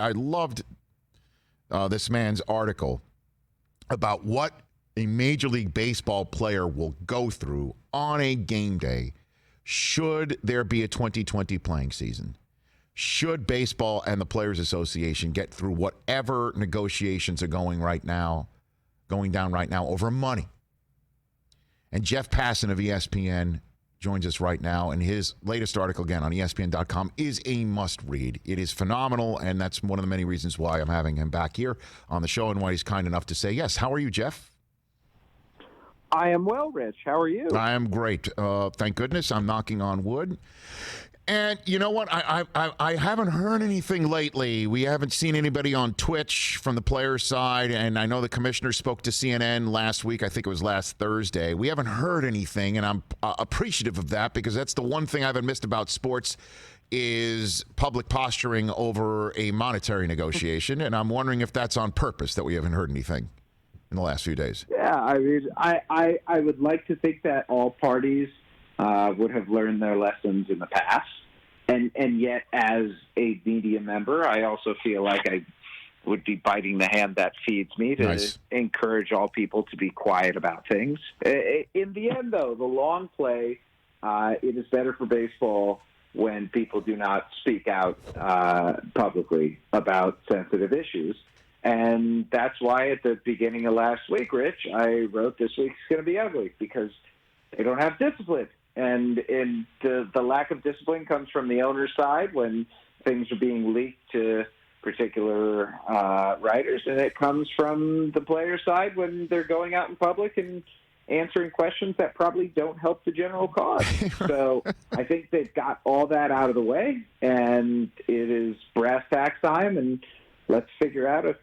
I loved this man's article about what a Major League Baseball player will go through on a game day should there be a 2020 playing season. Should baseball and the Players Association get through whatever negotiations are going down right now over money. And Jeff Passan of ESPN joins us right now, and his latest article, again, on ESPN.com, is a must-read. It is phenomenal, and that's one of the many reasons why I'm having him back here on the show and why he's kind enough to say yes. How are you, Jeff? I am well, Rich. How are you? I am great. Thank goodness. I'm knocking on wood. And you know what? I haven't heard anything lately. We haven't seen anybody on Twitch from the players' side, and I know the commissioner spoke to CNN last week. I think it was last Thursday. We haven't heard anything, and I'm appreciative of that because that's the one thing I've missed about sports is public posturing over a monetary negotiation, and I'm wondering if that's on purpose that we haven't heard anything in the last few days. Yeah, I mean, I would like to think that all parties would have learned their lessons in the past. And yet, as a media member, I also feel like I would be biting the hand that feeds me to encourage all people to be quiet about things. In the end, though, the long play, it is better for baseball when people do not speak out publicly about sensitive issues. And that's why at the beginning of last week, Rich, I wrote this week's going to be ugly because they don't have discipline. And the lack of discipline comes from the owner's side when things are being leaked to particular writers, and it comes from the player's side when they're going out in public and answering questions that probably don't help the general cause. So I think they've got all that out of the way, and it is brass tacks time, and let's figure out if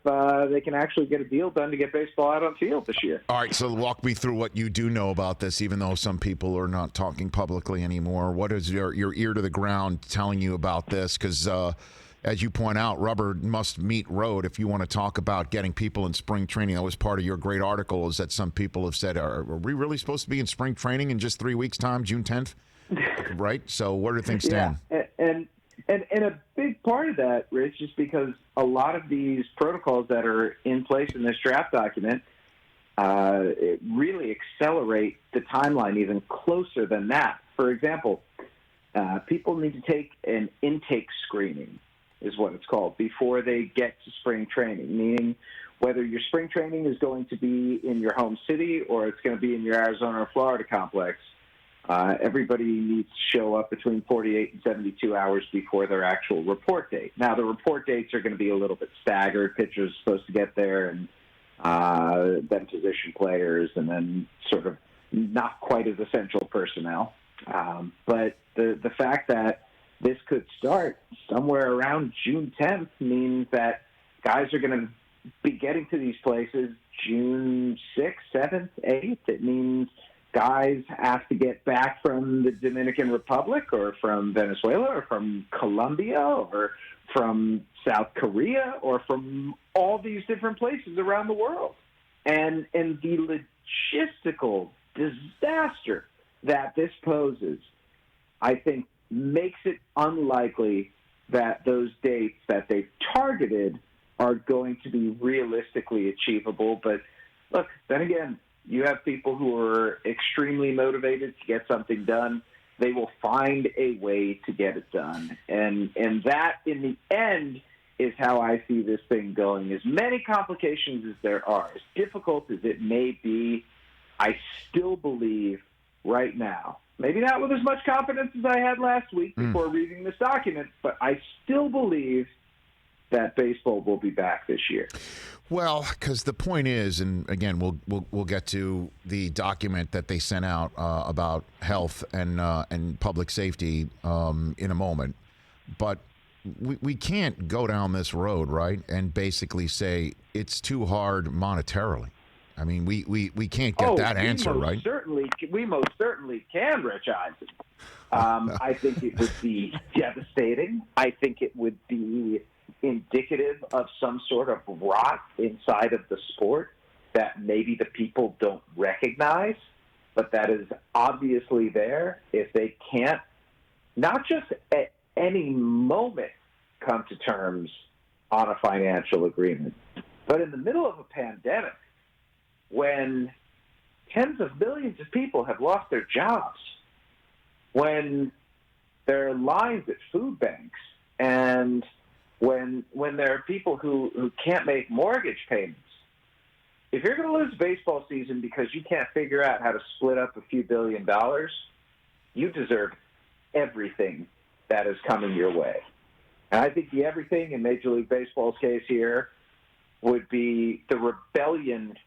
they can actually get a deal done to get baseball out on field this year. All right, so walk me through what you do know about this, even though some people are not talking publicly anymore. What is your ear to the ground telling you about this? Because as you point out, rubber must meet road if you want to talk about getting people in spring training. That was part of your great article, is that some people have said, are we really supposed to be in spring training in just 3 weeks' time, June 10th? Right? So where do things stand? Yeah, and a big part of that, Rich, is because a lot of these protocols that are in place in this draft document it really accelerate the timeline even closer than that. For example, people need to take an intake screening, is what it's called, before they get to spring training, meaning whether your spring training is going to be in your home city or it's going to be in your Arizona or Florida complex. Everybody needs to show up between 48 and 72 hours before their actual report date. Now, the report dates are going to be a little bit staggered. Pitchers are supposed to get there, and then position players, and then sort of not quite as essential personnel. But the fact that this could start somewhere around June 10th means that guys are going to be getting to these places June 6th, 7th, 8th. It means guys have to get back from the Dominican Republic or from Venezuela or from Colombia or from South Korea or from all these different places around the world. And the logistical disaster that this poses, I think, makes it unlikely that those dates that they've targeted are going to be realistically achievable. But look, then again, you have people who are extremely motivated to get something done. They will find a way to get it done. And that, in the end, is how I see this thing going. As many complications as there are, as difficult as it may be, I still believe right now, maybe not with as much confidence as I had last week before reading this document, but I still believe that baseball will be back this year. Well, because the point is, and again, we'll get to the document that they sent out about health and public safety in a moment, but we can't go down this road, right, and basically say it's too hard monetarily. I mean, we can't get that answer, right? We most certainly can, Rich Eisen. I think it would be devastating. I think it would be indicative of some sort of rot inside of the sport that maybe the people don't recognize, but that is obviously there. If they can't, not just at any moment, come to terms on a financial agreement. But in the middle of a pandemic, when tens of millions of people have lost their jobs, when there are lines at food banks, and when there are people who can't make mortgage payments, if you're going to lose a baseball season because you can't figure out how to split up a few $1 billion, you deserve everything that is coming your way. And I think the everything in Major League Baseball's case here would be the rebellion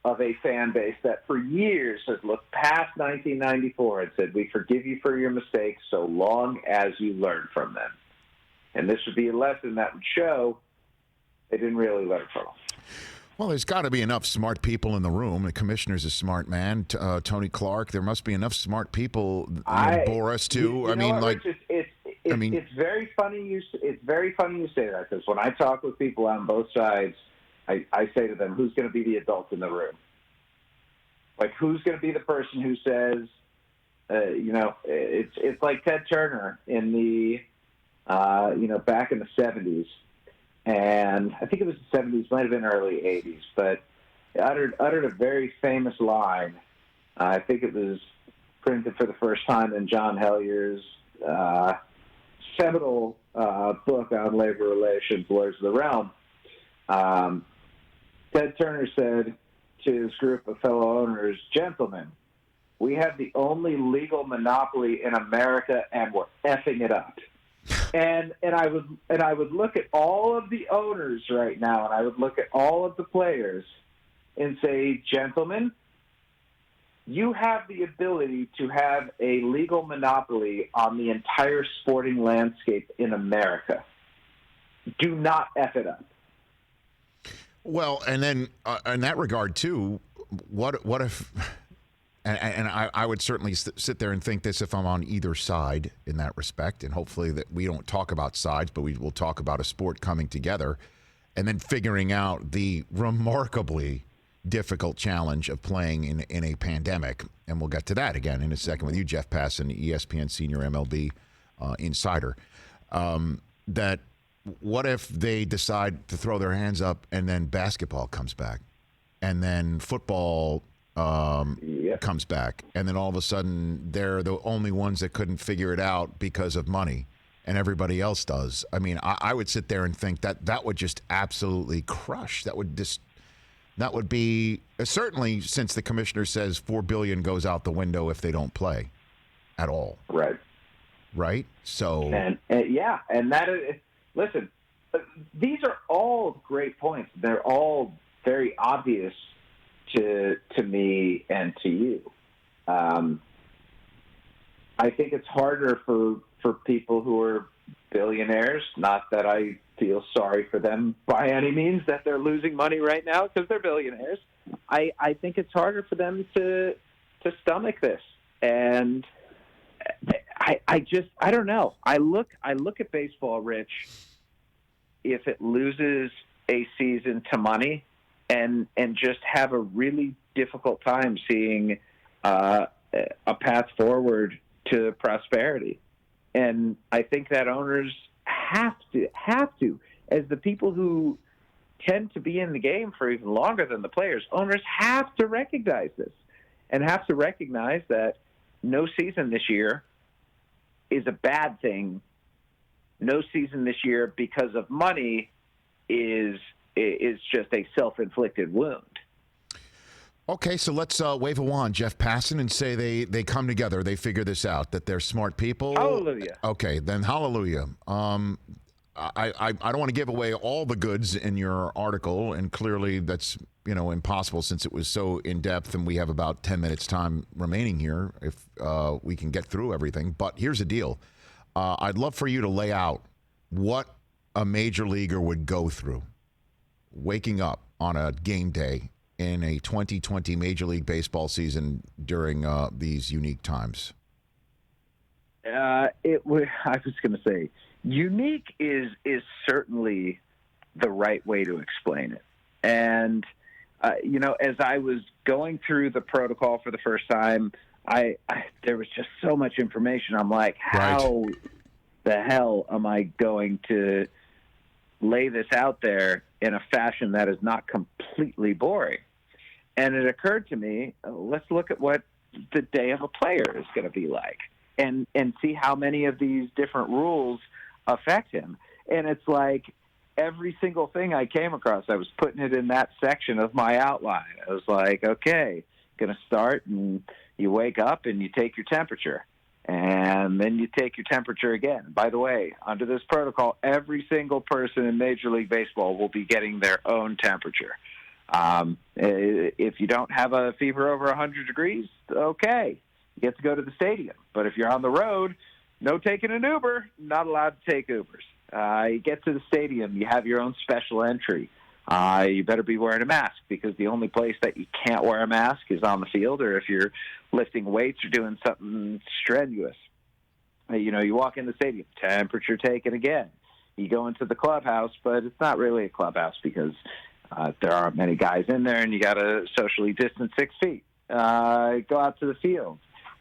of a fan base that for years has looked past 1994 and said, we forgive you for your mistakes so long as you learn from them. And this would be a lesson that would show they didn't really learn from them. Well, there's got to be enough smart people in the room. The commissioner's a smart man. Tony Clark, there must be enough smart people. Boris, too. It's very funny. It's very funny you say that, because when I talk with people on both sides, I say to them, "Who's going to be the adult in the room? Like, who's going to be the person who says, it's like Ted Turner in the, back in the 70s." And I think it was the 70s, might have been early 80s, but uttered a very famous line. I think it was printed for the first time in John Hellier's seminal book on labor relations, Lawyers of the Realm. Ted Turner said to his group of fellow owners, "Gentlemen, we have the only legal monopoly in America, and we're effing it up." And I would look at all of the owners right now, and I would look at all of the players and say, "Gentlemen, you have the ability to have a legal monopoly on the entire sporting landscape in America. Do not F it up." Well, and then in that regard, too, what if, and I would certainly sit there and think this if I'm on either side in that respect, and hopefully that we don't talk about sides, but we will talk about a sport coming together and then figuring out the remarkably difficult challenge of playing in a pandemic. And we'll get to that again in a second with you, Jeff Passan, ESPN senior MLB insider. That what if they decide to throw their hands up and then basketball comes back and then football comes back, and then all of a sudden they're the only ones that couldn't figure it out because of money and everybody else does? I mean, I would sit there and think that would just absolutely crush. That would be certainly, since the commissioner says $4 billion goes out the window if they don't play at all. Right. So and that is, listen, these are all great points. They're all very obvious to me and to you. I think it's harder for people who are billionaires. Not that I feel sorry for them by any means that they're losing money right now, because they're billionaires. I think it's harder for them to stomach this. And I don't know. I look at baseball, Rich, if it loses a season to money, and just have a really difficult time seeing a path forward to prosperity. And I think that owners have to, as the people who tend to be in the game for even longer than the players, owners have to recognize this, and have to recognize that no season this year is a bad thing. No season this year because of money is just a self-inflicted wound. Okay, so let's wave a wand, Jeff Passan, and say they come together, they figure this out, that they're smart people. Hallelujah. Okay, then hallelujah. I don't want to give away all the goods in your article, and clearly that's impossible since it was so in depth, and we have about 10 minutes time remaining here if we can get through everything. But here's the deal: I'd love for you to lay out what a major leaguer would go through waking up on a game day in a 2020 Major League Baseball season during these unique times. I was going to say, unique is certainly the right way to explain it. And, as I was going through the protocol for the first time, there was just so much information. I'm like, how the hell am I going to lay this out there in a fashion that is not completely boring. And it occurred to me, let's look at what the day of a player is going to be like and see how many of these different rules affect him. And it's like every single thing I came across, I was putting it in that section of my outline. I was like, okay, going to start, and you wake up and you take your temperature. And then you take your temperature again. By the way, under this protocol, every single person in Major League Baseball will be getting their own temperature. If you don't have a fever over 100 degrees, okay, you get to go to the stadium. But if you're on the road, no taking an Uber, not allowed to take Ubers. You get to the stadium, you have your own special entry. You better be wearing a mask, because the only place that you can't wear a mask is on the field, or if you're lifting weights or doing something strenuous. You walk in the stadium, temperature taken again. You go into the clubhouse, but it's not really a clubhouse because there aren't many guys in there, and you got to socially distance 6 feet. Go out to the field.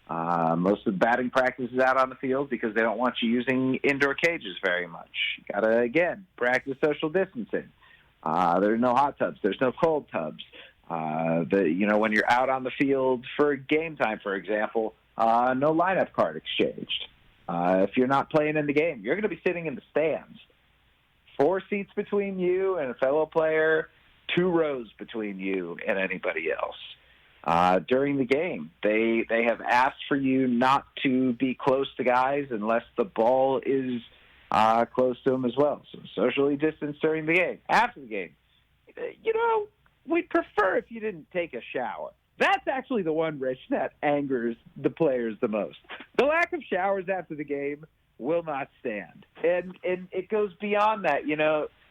Most of the batting practice is out on the field because they don't want you using indoor cages very much. You got to, again, practice social distancing. There's no hot tubs. There's no cold tubs. When you're out on the field for game time, for example, no lineup card exchanged. If you're not playing in the game, you're going to be sitting in the stands. 4 seats between you and a fellow player, 2 rows between you and anybody else. During the game, they have asked for you not to be close to guys unless the ball is close to them as well. So socially distanced during the game. After the game, we'd prefer if you didn't take a shower. That's actually the one, Rich, that angers the players the most. The lack of showers after the game will not stand. And it goes beyond that.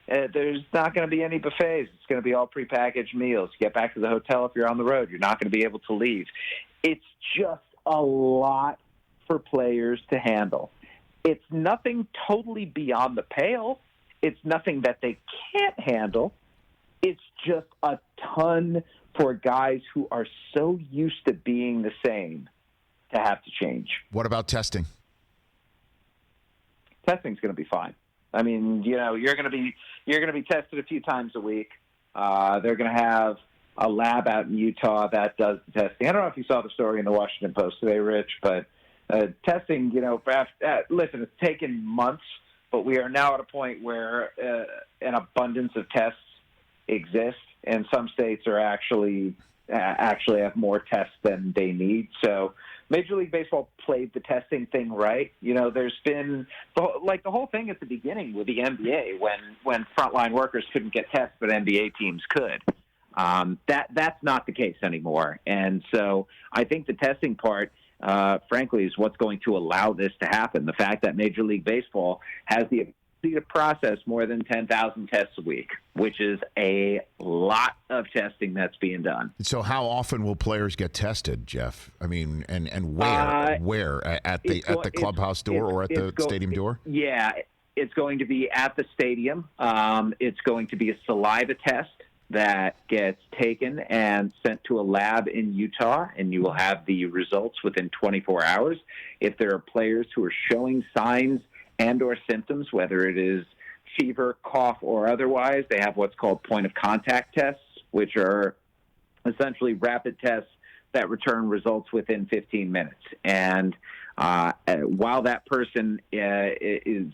There's not going to be any buffets. It's going to be all prepackaged meals. You get back to the hotel if you're on the road. You're not going to be able to leave. It's just a lot for players to handle. It's nothing totally beyond the pale. It's nothing that they can't handle. It's just a ton for guys who are so used to being the same to have to change. What about testing? Testing's going to be fine. I mean, you're going to be tested a few times a week. They're going to have a lab out in Utah that does the testing. I don't know if you saw the story in the Washington Post today, Rich, but testing, listen, it's taken months, but we are now at a point where an abundance of tests exist, and some states are actually have more tests than they need. So Major League Baseball played the testing thing right. There's been the whole thing at the beginning with the NBA when frontline workers couldn't get tests, but NBA teams could. That's not the case anymore. And so I think the testing part, frankly, is what's going to allow this to happen. The fact that Major League Baseball has the ability to process more than 10,000 tests a week, which is a lot of testing that's being done. So how often will players get tested, Jeff? I mean, and where? At the clubhouse door or at the stadium door? Yeah, it's going to be at the stadium. It's going to be a saliva test that gets taken and sent to a lab in Utah, and you will have the results within 24 hours. If there are players who are showing signs and or symptoms, whether it is fever, cough, or otherwise, they have what's called point-of-contact tests, which are essentially rapid tests that return results within 15 minutes. And while that person his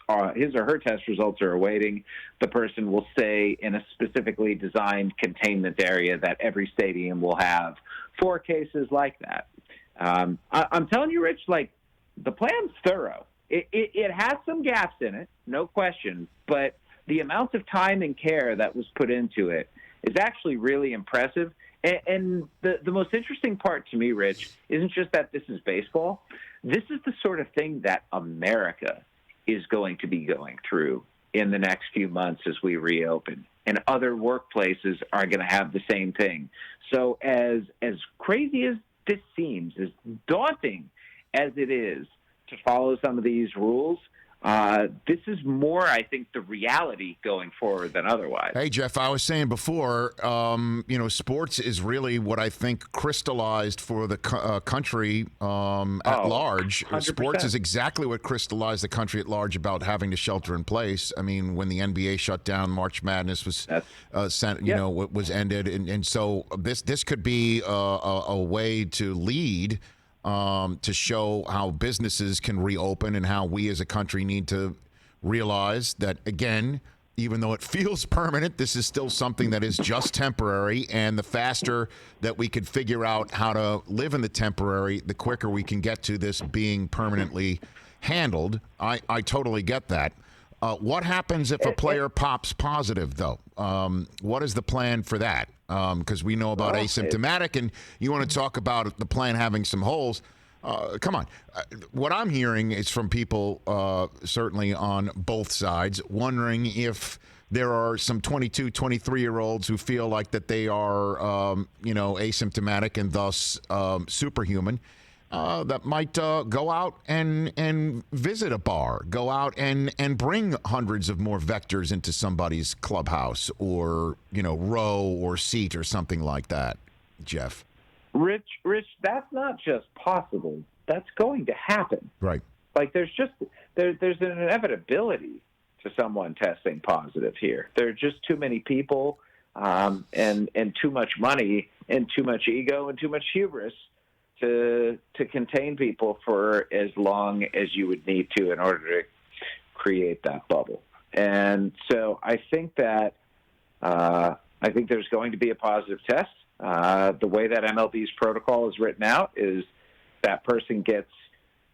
or her test results are awaiting, the person will stay in a specifically designed containment area that every stadium will have for cases like that. I'm telling you, Rich, the plan's thorough. It has some gaps in it, no question, but the amount of time and care that was put into it is actually really impressive. And the most interesting part to me, Rich, isn't just that this is baseball. This is the sort of thing that America is going to be going through in the next few months as we reopen. And other workplaces are going to have the same thing. So as crazy as this seems, as daunting as it is to follow some of these rules, this is more, I think, the reality going forward than otherwise. Hey, Jeff, I was saying before, sports is really what I think crystallized for the country at large. 100%. Sports is exactly what crystallized the country at large about having to shelter in place. I mean, when the NBA shut down, March Madness was was ended, and so this could be a way to lead. To show how businesses can reopen and how we as a country need to realize that, again, even though it feels permanent, this is still something that is just temporary. And the faster that we could figure out how to live in the temporary, the quicker we can get to this being permanently handled. I totally get that. What happens if a player pops positive, though? What is the plan for that? Because we know about asymptomatic, and you want to talk about the plan having some holes. Come on. What I'm hearing is from people, certainly on both sides, wondering if there are some 22, 23-year-olds who feel like that they are, asymptomatic and thus superhuman. That might go out and visit a bar, go out and bring hundreds of more vectors into somebody's clubhouse or, row or seat or something like that, Jeff. Rich, that's not just possible. That's going to happen. Right. Like there's an inevitability to someone testing positive here. There are just too many people and too much money and too much ego and too much hubris to contain people for as long as you would need to in order to create that bubble. And so I think that there's going to be a positive test. The way that MLB's protocol is written out is that person gets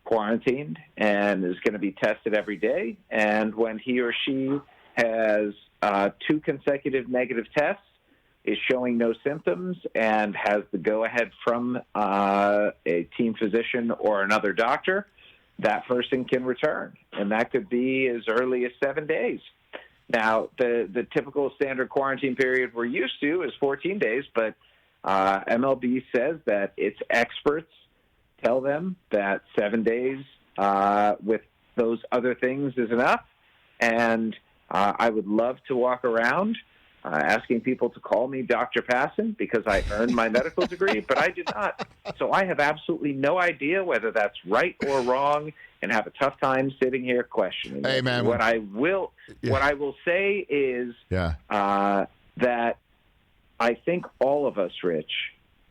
quarantined and is going to be tested every day. And when he or she has 2 consecutive negative tests, is showing no symptoms and has the go-ahead from a team physician or another doctor, that person can return. And that could be as early as 7 days. Now, the typical standard quarantine period we're used to is 14 days, but MLB says that its experts tell them that 7 days with those other things is enough. And I would love to walk around asking people to call me Dr. Passan because I earned my medical degree, but I did not. So I have absolutely no idea whether that's right or wrong and have a tough time sitting here questioning it. Man. What I will say is that I think all of us, Rich,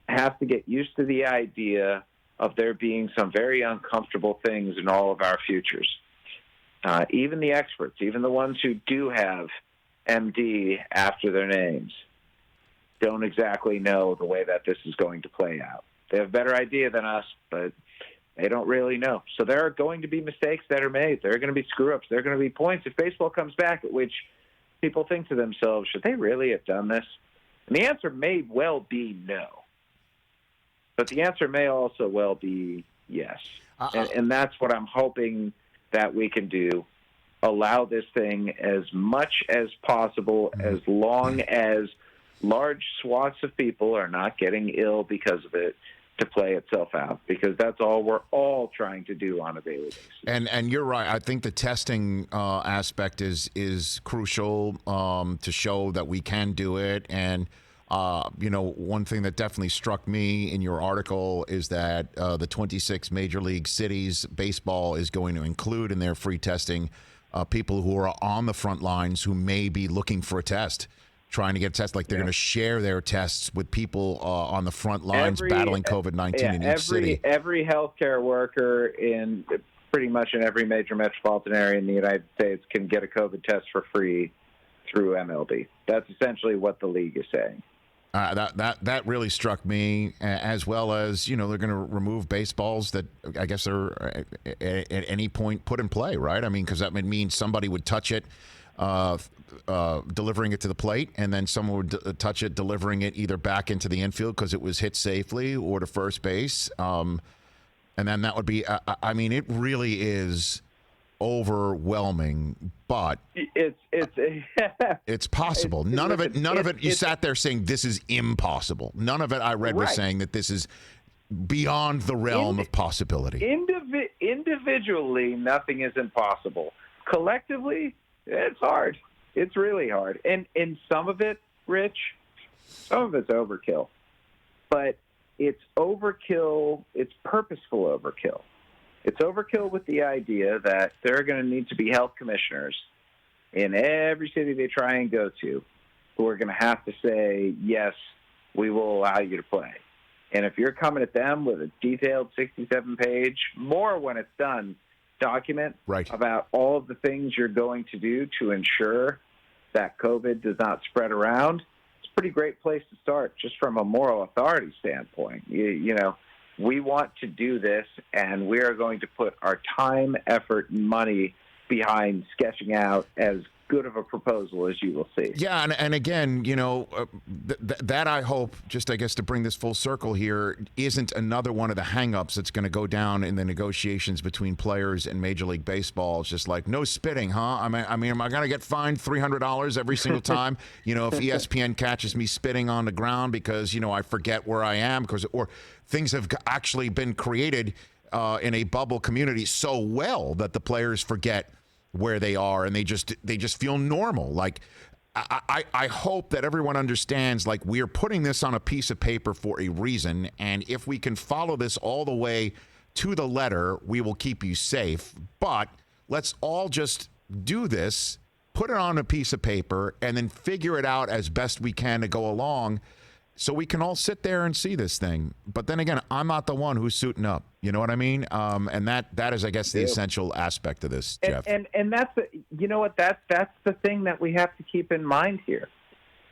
have to get used to the idea of there being some very uncomfortable things in all of our futures. Even the experts, even the ones who do have MD after their names, don't exactly know the way that this is going to play out. They have a better idea than us, but they don't really know. So there are going to be mistakes that are made. There are going to be screw-ups. There are going to be points if baseball comes back at which people think to themselves, should they really have done this? And the answer may well be no. But the answer may also well be yes. And that's what I'm hoping that we can do. Allow this thing as much as possible, as long as large swaths of people are not getting ill because of it, to play itself out, because that's all we're all trying to do on a daily basis. And you're right. I think the testing aspect is crucial to show that we can do it. And one thing that definitely struck me in your article is that the 26 major league cities baseball is going to include in their free testing people who are on the front lines who may be looking for a test, trying to get a test. Like they're going to share their tests with people on the front lines battling COVID-19 in each city. Every healthcare worker in pretty much in every major metropolitan area in the United States can get a COVID test for free through MLB. That's essentially what the league is saying. That really struck me, as well as, they're going to remove baseballs that I guess are at any point put in play, right? I mean, because that would mean somebody would touch it, delivering it to the plate, and then someone would touch it, delivering it either back into the infield because it was hit safely or to first base. And then that would be, it really is overwhelming, but it's possible. None of it. You sat there saying this is impossible. None of it I read was saying that this is beyond the realm of possibility. Individually, nothing is impossible. collectively, it's hard. It's really hard. And some of it, Rich, some of it's overkill. But it's overkill. It's purposeful overkill. It's overkill with the idea that there are going to need to be health commissioners in every city they try and go to who are going to have to say, yes, we will allow you to play. And if you're coming at them with a detailed 67-page, more when it's done, document about all of the things you're going to do to ensure that COVID does not spread around, it's a pretty great place to start just from a moral authority standpoint. You know, we want to do this, and we are going to put our time, effort, and money behind sketching out as good of a proposal as you will see. Yeah, and again, you know, that I hope, just I guess to bring this full circle here, isn't another one of the hang-ups that's going to go down in the negotiations between players and Major League Baseball. It's just like, no spitting, huh? I mean, am I going to get fined $300 every single time? You know, if ESPN catches me spitting on the ground because, you know, I forget where I am, or things have actually been created in a bubble community so well that the players forget where they are and they just feel normal. Like I hope that everyone understands, like, we are putting this on a piece of paper for a reason, and if we can follow this all the way to the letter, we will keep you safe. But let's all just do this, put it on a piece of paper, and then figure it out as best we can to go along, so we can all sit there and see this thing. But then again, I'm not the one who's suiting up. You know what I mean? And that is, I guess, the essential aspect of this, Jeff. And that's you know what, that's the thing that we have to keep in mind here.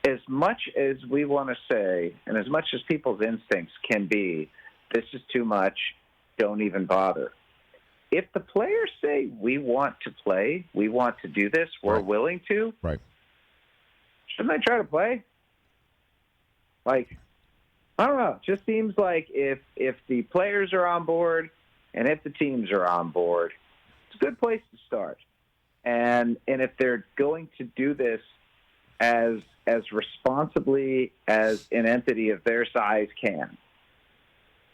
As much as we want to say, and as much as people's instincts can be, this is too much, don't even bother. If the players say, we want to play, we want to do this, we're willing to, shouldn't they try to play? Like, I don't know. It just seems like if the players are on board and if the teams are on board, it's a good place to start. And if they're going to do this as responsibly as an entity of their size can,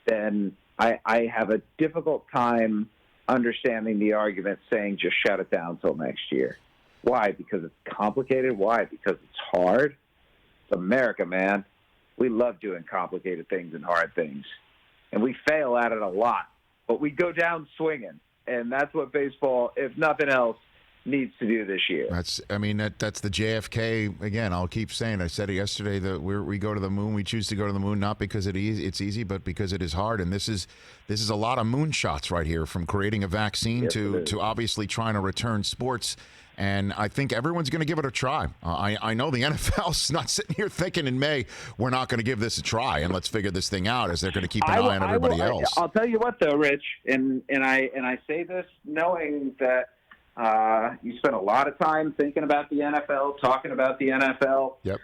then I have a difficult time understanding the argument saying just shut it down until next year. Why? Because it's complicated? Why? Because it's hard? It's America, man. We love doing complicated things and hard things, and we fail at it a lot, but we go down swinging, and that's what baseball, if nothing else, needs to do this year. That's the JFK, again, I'll keep saying, I said it yesterday, that we go to the moon, we choose to go to the moon, not because it's easy, but because it is hard, and this is a lot of moonshots right here, from creating a vaccine to obviously trying to return sports. And I think everyone's going to give it a try. I know the NFL's not sitting here thinking in May, we're not going to give this a try and let's figure this thing out, as they're going to keep an eye on everybody else. I'll tell you what, though, Rich, and I say this knowing that you spent a lot of time thinking about the NFL, talking about the NFL. Yep.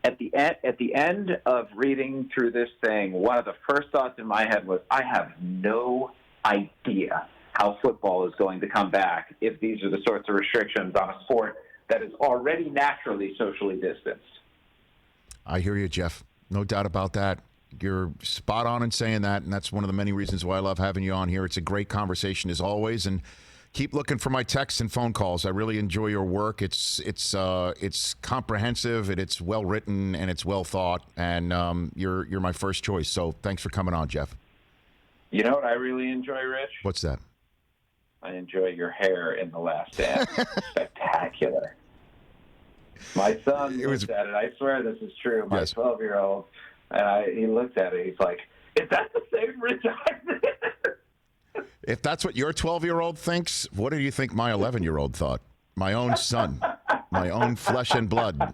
At the end of reading through this thing, one of the first thoughts in my head was, I have no idea how football is going to come back if these are the sorts of restrictions on a sport that is already naturally socially distanced. I hear you, Jeff. No doubt about that. You're spot on in saying that, and that's one of the many reasons why I love having you on here. It's a great conversation as always, and keep looking for my texts and phone calls. I really enjoy your work. It's comprehensive, and it's well written, and it's well thought, and you're my first choice. So thanks for coming on, Jeff. You know what I really enjoy, Rich? What's that? I enjoy your hair in The Last Dance. Spectacular. My son looked at it. I swear this is true. My 12-year-old, he looked at it. He's like, is that the same Rich Eisen? If that's what your 12-year-old thinks, what do you think my 11-year-old thought? My own son. My own flesh and blood.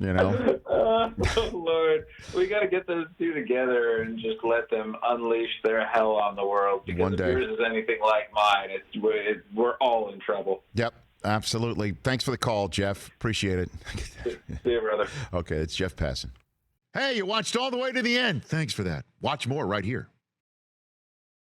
You know? Oh, Lord. We got to get those two together and just let them unleash their hell on the world. Because One day. If yours is anything like mine, we're all in trouble. Yep, absolutely. Thanks for the call, Jeff. Appreciate it. See you, brother. Okay, it's Jeff Passan. Hey, you watched all the way to the end. Thanks for that. Watch more right here.